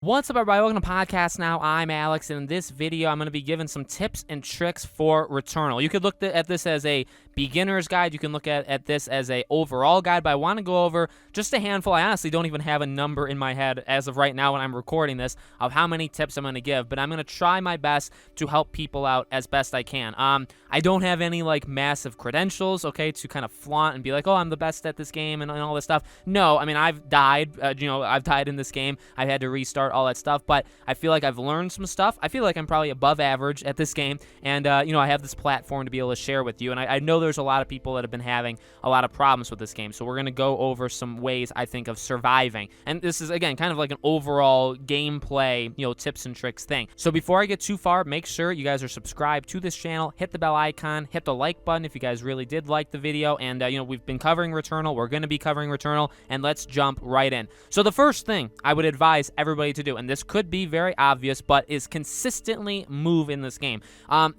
What's up, everybody? Welcome to Podcast Now. I'm Alex, and in this video, I'm going to be giving some tips and tricks for Returnal. You could look at this as a beginner's guide. You can look at this as a overall guide, but I want to go over just a handful. I honestly don't even have a number in my head as of right now when I'm recording this of how many tips I'm going to give, but I'm going to try my best to help people out as best I can. I don't have any massive credentials, okay, to kind of flaunt and be like, oh, I'm the best at this game and all this stuff. No, I mean, I've died. I've died in this game. I've had to restart all that stuff, but I feel like I've learned some stuff. I feel like I'm probably above average at this game, and I have this platform to be able to share with you, and I know there's a lot of people that have been having a lot of problems with this game, so we're going to go over some ways, I think, of surviving, and this is, again, kind of like an overall gameplay, tips and tricks thing. So before I get too far, make sure you guys are subscribed to this channel, hit the bell icon, hit the like button if you guys really did like the video, and we've been covering Returnal, we're going to be covering Returnal, and let's jump right in. So the first thing I would advise everybody to do, and this could be very obvious, but is consistently move in this game.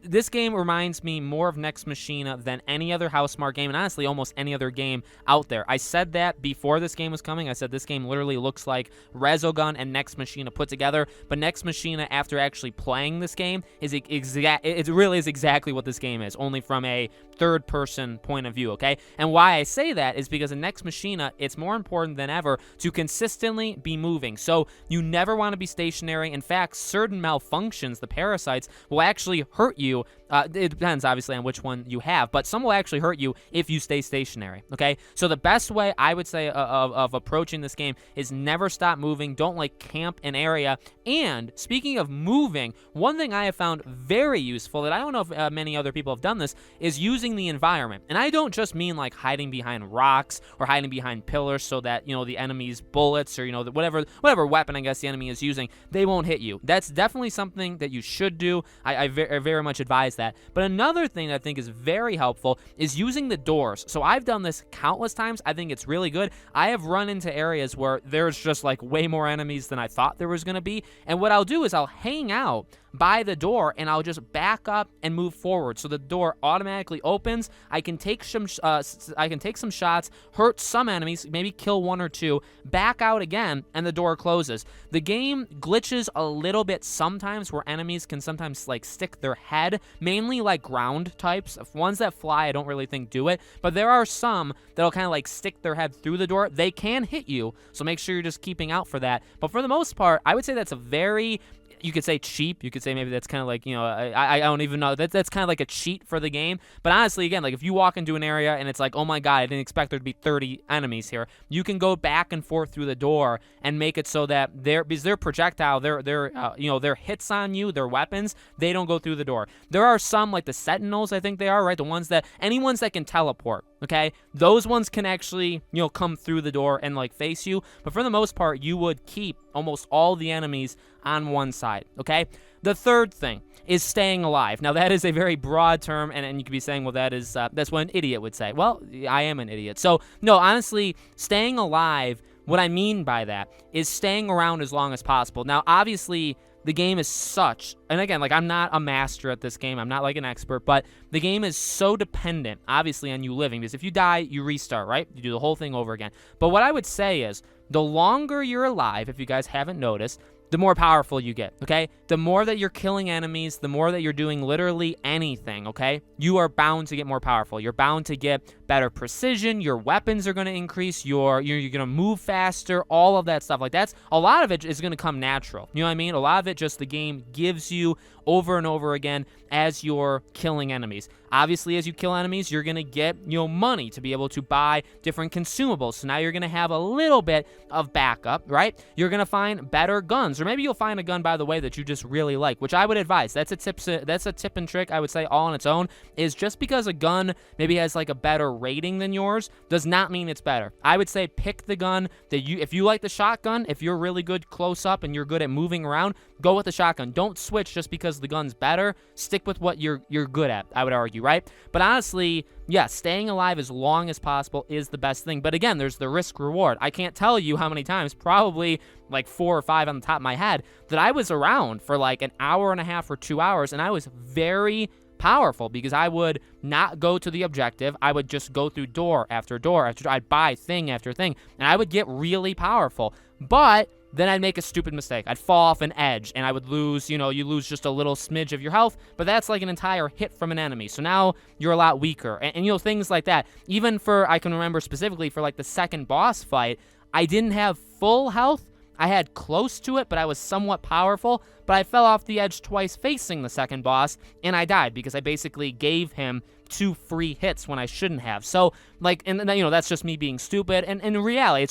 This game reminds me more of Nex Machina than any other Housemarque game, and honestly almost any other game out there. I said that before this game was coming. I said this game literally looks like Resogun and Nex Machina put together, but Nex Machina, after actually playing this game, it really is exactly what this game is, only from a third-person point of view, okay? And why I say that is because in Nex Machina, it's more important than ever to consistently be moving. So you never want to be stationary. In fact, certain malfunctions, the parasites, will actually hurt you. It depends, obviously, on which one you have, but some will actually hurt you if you stay stationary, okay? So the best way, I would say, of approaching this game is never stop moving. Don't, camp an area. And speaking of moving, one thing I have found very useful that I don't know if many other people have done this is using the environment. And I don't just mean, hiding behind rocks or hiding behind pillars so that, the enemy's bullets or, whatever weapon, I guess, the enemy is using, they won't hit you. That's definitely something that you should do. I very much advise that. But another thing that I think is very helpful is using the doors. So I've done this countless times. I think it's really good. I have run into areas where there's just way more enemies than I thought there was going to be. And what I'll do is I'll hang out by the door and I'll just back up and move forward. So the door automatically opens. I can take some shots, hurt some enemies, maybe kill one or two, back out again, and the door closes. The game glitches a little bit sometimes where enemies can sometimes stick their head, mainly ground types. Ones that fly, I don't really think do it, but there are some that'll kind of stick their head through the door. They can hit you, so make sure you're just keeping out for that. But for the most part, I would say that's a very, you could say cheap. You could say maybe that's kind of I don't even know. That's kind of like a cheat for the game. But honestly, again, if you walk into an area and it's oh my God, I didn't expect there to be 30 enemies here. You can go back and forth through the door and make it so that because their projectile, their hits on you, their weapons, they don't go through the door. There are some the Sentinels, I think they are, right? The ones that, any ones that can teleport. Okay, those ones can actually, come through the door and face you. But for the most part, you would keep almost all the enemies on one side. Okay, the third thing is staying alive. Now that is a very broad term, and you could be saying, well, that's what an idiot would say. Well, I am an idiot. So no, honestly, staying alive. What I mean by that is staying around as long as possible. Now, obviously, the game is such, and again, I'm not a master at this game, I'm not an expert, but the game is so dependent, obviously, on you living, because if you die, you restart, right? You do the whole thing over again. But what I would say is, the longer you're alive, if you guys haven't noticed, the more powerful you get, okay? The more that you're killing enemies, the more that you're doing literally anything, okay? You are bound to get more powerful. You're bound to get better precision. Your weapons are going to increase. You're going to move faster, all of that stuff. That's, a lot of it is going to come natural. You know what I mean? A lot of it just the game gives you over and over again as you're killing enemies. Obviously, as you kill enemies, you're going to get, money to be able to buy different consumables. So now you're going to have a little bit of backup, right? You're going to find better guns, or maybe you'll find a gun, by the way, that you just really like, which I would advise. That's a tip and trick, I would say, all on its own, is just because a gun maybe has a better rating than yours does not mean it's better. I would say pick the gun that if you like the shotgun, if you're really good close up and you're good at moving around, go with the shotgun. Don't switch just because the gun's better. Stick with what you're good at, I would argue, right? But honestly, yeah, staying alive as long as possible is the best thing. But again, there's the risk reward. I can't tell you how many times, probably 4 or 5 on the top of my head, that I was around for an hour and a half or 2 hours, and I was very powerful because I would not go to the objective. I would just go through door after door after door. I'd buy thing after thing, and I would get really powerful. But then I'd make a stupid mistake. I'd fall off an edge, and I would lose, you lose just a little smidge of your health, but that's like an entire hit from an enemy. So now you're a lot weaker. And things like that. Even I can remember specifically for like the second boss fight, I didn't have full health. I had close to it, but I was somewhat powerful, but I fell off the edge twice facing the second boss, and I died because I basically gave him 2 free hits when I shouldn't have. So, like, and that's just me being stupid, and in reality,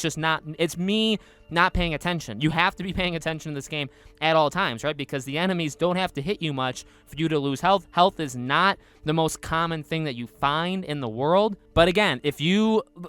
it's me not paying attention. You have to be paying attention to this game at all times, right? Because the enemies don't have to hit you much for you to lose health. Health is not the most common thing that you find in the world. But again,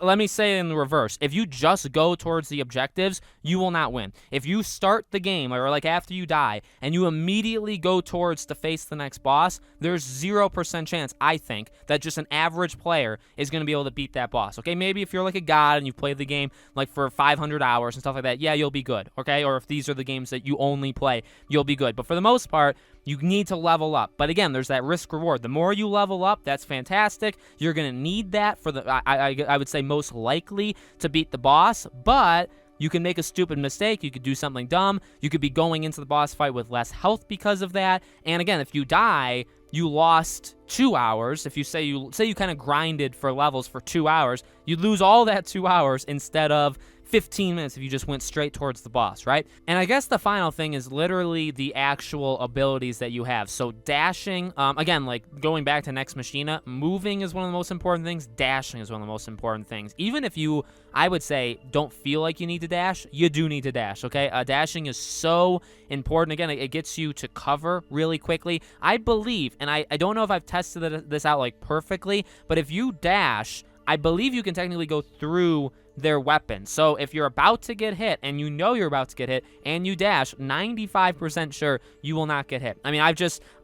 let me say it in the reverse, if you just go towards the objectives, you will not win. If you start the game, or like after you die, and you immediately go towards to face the next boss, there's 0% chance, I think, that just an average player is going to be able to beat that boss, okay? Maybe if you're like a god and you've played the game like for 500 hours and stuff like that, yeah, you'll be good, okay? Or if these are the games that you only play, you'll be good. But for the most part, you need to level up. But again, there's that risk reward. The more you level up, that's fantastic. You're going to need that for I would say most likely to beat the boss, but you can make a stupid mistake. You could do something dumb. You could be going into the boss fight with less health because of that. And again, if you die, you lost 2 hours. If you say you kind of grinded for levels for 2 hours, you'd lose all that 2 hours instead of 15 minutes if you just went straight towards the boss, right? And I guess the final thing is literally the actual abilities that you have. So dashing, again, like going back to Nex Machina, moving is one of the most important things. Dashing is one of the most important things. Even if you, I would say, don't feel like you need to dash, you do need to dash, okay? Dashing is so important. Again, it gets you to cover really quickly. I believe, and I don't know if I've tested this out like perfectly, but if you dash, I believe you can technically go through their weapon. So if you're about to get hit and you know you're about to get hit and you dash, 95% sure you will not get hit. I mean, I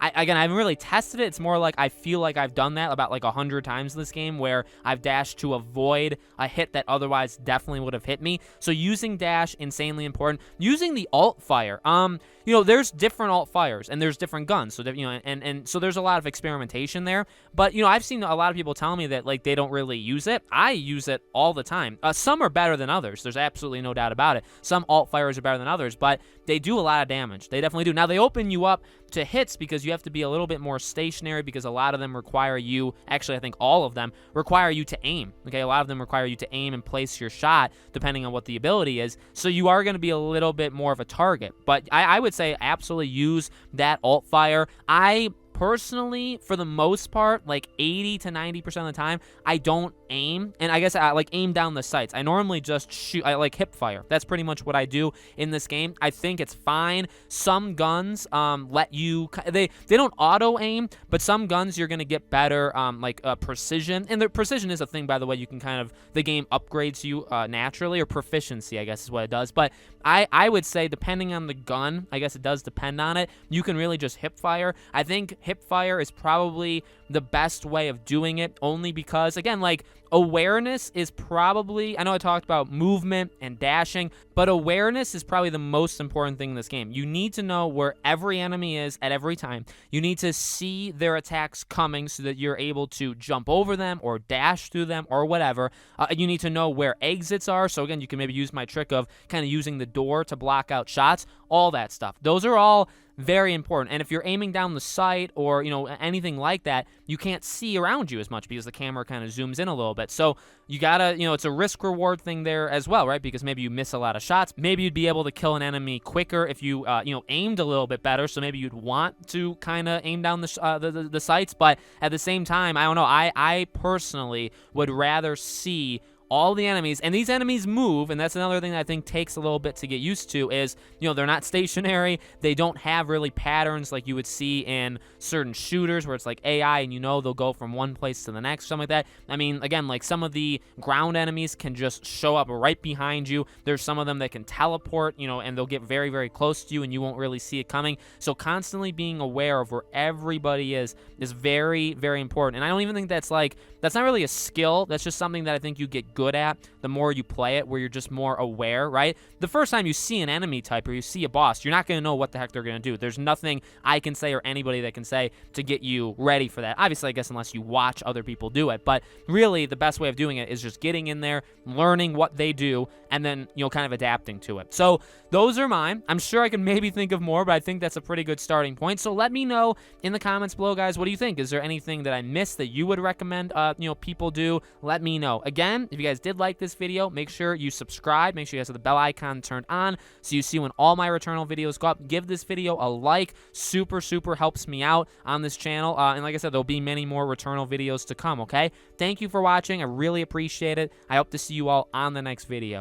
haven't really tested it. It's more like I feel like I've done that about like 100 times in this game where I've dashed to avoid a hit that otherwise definitely would have hit me. So using dash, insanely important. Using the alt fire. There's different alt fires and there's different guns. So and so there's a lot of experimentation there. But I've seen a lot of people tell me that like they don't really use it. I use it all the time. Some are better than others. There's absolutely no doubt about it. Some alt fires are better than others, but they do a lot of damage. They definitely do. Now, they open you up to hits because you have to be a little bit more stationary because a lot of them require you, actually, I think all of them require you to aim. Okay, a lot of them require you to aim and place your shot depending on what the ability is. So you are going to be a little bit more of a target. But I would say absolutely use that alt fire. I personally, for the most part, like 80 to 90% of the time, I don't aim, and I guess I like aim down the sights. I normally just shoot. I like hip fire. That's pretty much what I do in this game. I think it's fine. Some guns let you, they don't auto aim, but some guns you're gonna get better precision, and the precision is a thing, by the way. You can kind of, the game upgrades you naturally, or proficiency, I guess is what it does. But I would say depending on the gun, I guess it does depend on it, you can really just hip fire. I think hip fire is probably the best way of doing it, only because, again, like, awareness is probably, I know I talked about movement and dashing, but awareness is probably the most important thing in this game. You need to know where every enemy is at every time. You need to see their attacks coming so that you're able to jump over them or dash through them or whatever. You need to know where exits are. So again, you can maybe use my trick of kind of using the door to block out shots, all that stuff. Those are all very important. And if you're aiming down the sight or, anything like that, you can't see around you as much because the camera kind of zooms in a little bit. So you gotta, it's a risk reward thing there as well, right? Because maybe you miss a lot of shots. Maybe you'd be able to kill an enemy quicker if you, aimed a little bit better. So maybe you'd want to kind of aim down the sights. But at the same time, I don't know. I personally would rather see all the enemies, and these enemies move, and that's another thing that I think takes a little bit to get used to is, they're not stationary. They don't have really patterns like you would see in certain shooters where it's like AI and they'll go from one place to the next, something like that. I mean, again, like some of the ground enemies can just show up right behind you. There's some of them that can teleport, and they'll get very, very close to you and you won't really see it coming. So constantly being aware of where everybody is very, very important. And I don't even think that's not really a skill. That's just something that I think you get good at the more you play it, where you're just more aware, right? The first time you see an enemy type or you see a boss, you're not going to know what the heck they're going to do. There's nothing I can say or anybody that can say to get you ready for that. Obviously, I guess unless you watch other people do it, but really the best way of doing it is just getting in there, learning what they do, and then, kind of adapting to it. So those are mine. I'm sure I can maybe think of more, but I think that's a pretty good starting point. So let me know in the comments below, guys, what do you think? Is there anything that I missed that you would recommend, people do? Let me know. Again, if you guys did like this video, make sure you subscribe. Make sure you guys have the bell icon turned on so you see when all my Returnal videos go up. Give this video a like. Super, super helps me out on this channel. And like I said, there'll be many more Returnal videos to come, okay? Thank you for watching. I really appreciate it. I hope to see you all on the next video.